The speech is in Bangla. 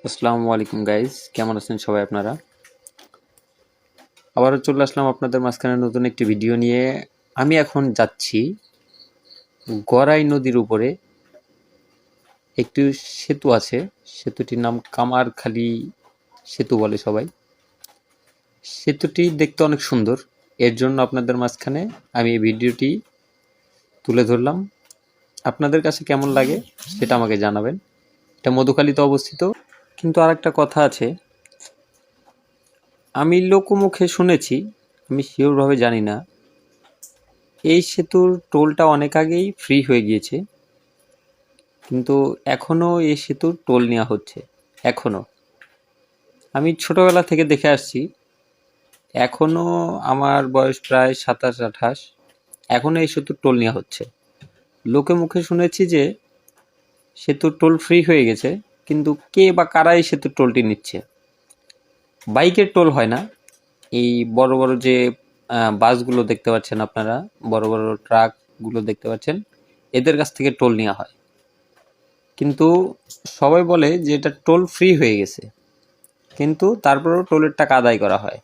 আসসালামু আলাইকুম গাইস, কেমন আছেন সবাই আপনারা? আবারও চলে আসলাম আপনাদের মাঝখানে নতুন একটি ভিডিও নিয়ে। আমি এখন যাচ্ছি গড়াই নদীর উপরে। একটি সেতু আছে, সেতুটির নাম কামারখালী সেতু বলে সবাই। সেতুটি দেখতে অনেক সুন্দর, এর জন্য আপনাদের মাঝখানে আমি এই ভিডিওটি তুলে ধরলাম। আপনাদের কাছে কেমন লাগে সেটা আমাকে জানাবেন। এটা মধুখালীতে অবস্থিত। কিন্তু আরেকটা কথা আছে, আমি লোকমুখে শুনেছি, আমি শিওরভাবে জানি না, এই সেতুর টোলটা অনেক আগেই ফ্রি হয়ে গিয়েছে, কিন্তু এখনও এই সেতুর টোল নেওয়া হচ্ছে। এখনও আমি ছোটবেলা থেকে দেখে আসছি, এখনও আমার বয়স প্রায় 27-28, এখনও এই সেতুর টোল নেওয়া হচ্ছে। লোকে মুখে শুনেছি যে সেতুর টোল ফ্রি হয়ে গেছে, কিন্তু কে বা কারা এই সেতুর টোলটি নিচ্ছে? বাইকের টোল হয় না, এই বড় বড় যে বাসগুলো দেখতে পাচ্ছেন আপনারা, বড় বড় ট্রাকগুলো দেখতে পাচ্ছেন, এদের কাছ থেকে টোল নেওয়া হয়। কিন্তু সবাই বলে যে এটা টোল ফ্রি হয়ে গেছে, কিন্তু তারপরেও টোলের টাকা আদায় করা হয়।